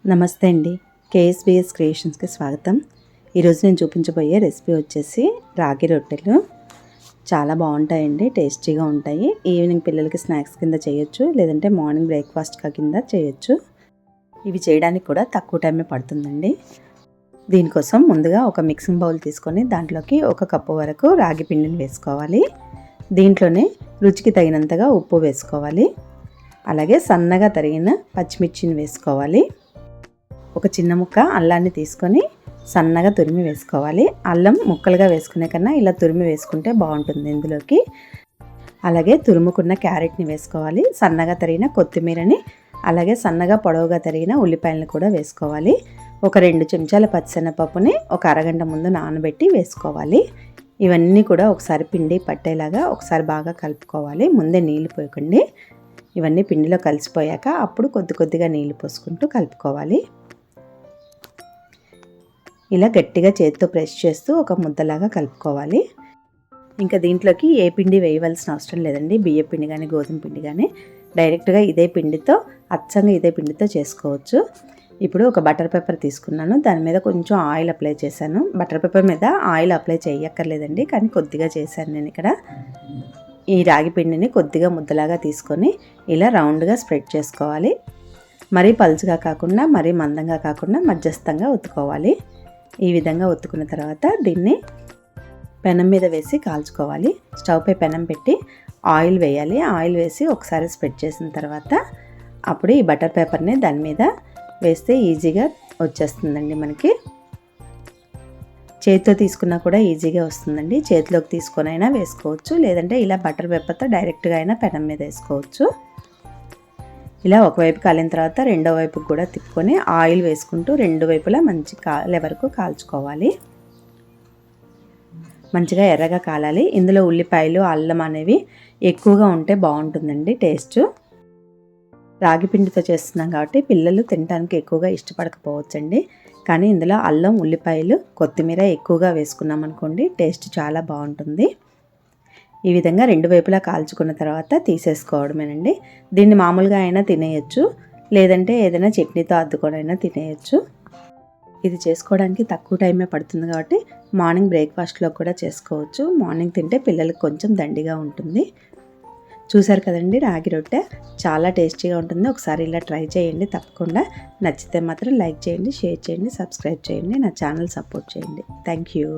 నమస్తే అండి. కేఎస్బిఎస్ క్రియేషన్స్కి స్వాగతం. ఈరోజు నేను చూపించబోయే రెసిపీ వచ్చేసి రాగి రొట్టెలు. చాలా బాగుంటాయండి, టేస్టీగా ఉంటాయి. ఈవినింగ్ పిల్లలకి స్నాక్స్ కింద చేయొచ్చు, లేదంటే మార్నింగ్ బ్రేక్ఫాస్ట్ కింద చేయొచ్చు. ఇవి చేయడానికి కూడా తక్కువ టైమే పడుతుందండి. దీనికోసం ముందుగా ఒక మిక్సింగ్ బౌల్ తీసుకొని దాంట్లోకి 1 కప్పు వరకు రాగి పిండిని వేసుకోవాలి. దీంట్లోనే రుచికి తగినంతగా ఉప్పు వేసుకోవాలి. అలాగే సన్నగా తరిగిన పచ్చిమిర్చిని వేసుకోవాలి. ఒక చిన్న ముక్క అల్లాన్ని తీసుకొని సన్నగా తురిమి వేసుకోవాలి. అల్లం ముక్కలుగా వేసుకునే కన్నా ఇలా తురిమి వేసుకుంటే బాగుంటుంది ఇందులోకి. అలాగే తురుముకున్న క్యారెట్ని వేసుకోవాలి. సన్నగా తరిగిన కొత్తిమీరని, అలాగే సన్నగా పొడవుగా తరిగిన ఉల్లిపాయలను కూడా వేసుకోవాలి. ఒక 2 చెంచాల పచ్చిశనగపప్పుని ఒక అరగంట ముందు నానబెట్టి వేసుకోవాలి. ఇవన్నీ కూడా ఒకసారి పిండి పట్టేలాగా ఒకసారి బాగా కలుపుకోవాలి. ముందే నీళ్లు పోయకండి. ఇవన్నీ పిండిలో కలిసిపోయాక అప్పుడు కొద్ది కొద్దిగా నీళ్లు పోసుకుంటూ కలుపుకోవాలి. ఇలా గట్టిగా చేతితో ప్రెస్ చేస్తూ ఒక ముద్దలాగా కలుపుకోవాలి. ఇంకా దీంట్లోకి ఏ పిండి వేయవలసిన అవసరం లేదండి. బియ్య పిండి కానీ గోధుమ పిండి కానీ డైరెక్ట్గా ఇదే పిండితో అచ్చంగా ఇదే పిండితో చేసుకోవచ్చు. ఇప్పుడు ఒక బటర్ పేపర్ తీసుకున్నాను. దాని మీద కొంచెం ఆయిల్ అప్లై చేశాను. బటర్ పేపర్ మీద ఆయిల్ అప్లై చేయక్కర్లేదండి, కానీ కొద్దిగా చేశాను నేను ఇక్కడ. ఈ రాగి పిండిని కొద్దిగా ముద్దలాగా తీసుకొని ఇలా రౌండ్గా స్ప్రెడ్ చేసుకోవాలి. మరీ పలుచగా కాకుండా మరీ మందంగా కాకుండా మధ్యస్థంగా ఒత్తుకోవాలి. ఈ విధంగా ఒత్తుకున్న తర్వాత దీన్ని పెనం మీద వేసి కాల్చుకోవాలి. స్టవ్ పై పెనం పెట్టి ఆయిల్ వేయాలి. ఆయిల్ వేసి ఒకసారి స్ప్రెడ్ చేసిన తర్వాత అప్పుడు ఈ బటర్ పేపర్ని దాని మీద వేస్తే ఈజీగా వచ్చేస్తుందండి మనకి. చేతితో తీసుకున్నా కూడా ఈజీగా వస్తుందండి. చేతిలోకి తీసుకొని అయినా వేసుకోవచ్చు, లేదంటే ఇలా బటర్ పేపర్తో డైరెక్ట్గా అయినా పెనం మీద వేసుకోవచ్చు. ఇలా ఒకవైపు కాలిన తర్వాత రెండో వైపుకి కూడా తిప్పుకొని ఆయిల్ వేసుకుంటూ రెండు వైపులా మంచి కాలే వరకు కాల్చుకోవాలి. మంచిగా ఎర్రగా కాలాలి. ఇందులో ఉల్లిపాయలు, అల్లం అనేవి ఎక్కువగా ఉంటే బాగుంటుందండి టేస్ట్. రాగి పిండితో చేస్తున్నాం కాబట్టి పిల్లలు తినడానికి ఎక్కువగా ఇష్టపడకపోవచ్చండి. కానీ ఇందులో అల్లం, ఉల్లిపాయలు, కొత్తిమీర ఎక్కువగా వేసుకున్నాం అనుకోండి, టేస్ట్ చాలా బాగుంటుంది. ఈ విధంగా రెండు వైపులా కాల్చుకున్న తర్వాత తీసేసుకోవడమేనండి. దీన్ని మామూలుగా అయినా తినేయచ్చు, లేదంటే ఏదైనా చట్నీతో అద్దుకొని అయినా తినేయచ్చు. ఇది చేసుకోవడానికి తక్కువ టైమే పడుతుంది కాబట్టి మార్నింగ్ బ్రేక్ఫాస్ట్లో కూడా చేసుకోవచ్చు. మార్నింగ్ తింటే పిల్లలకు కొంచెం దండిగా ఉంటుంది. చూసారు కదండి, రాగి రొట్టె చాలా టేస్టీగా ఉంటుంది. ఒకసారి ఇలా ట్రై చేయండి తప్పకుండా. నచ్చితే మాత్రం లైక్ చేయండి, షేర్ చేయండి, సబ్స్క్రైబ్ చేయండి, నా ఛానల్ సపోర్ట్ చేయండి. Thank you.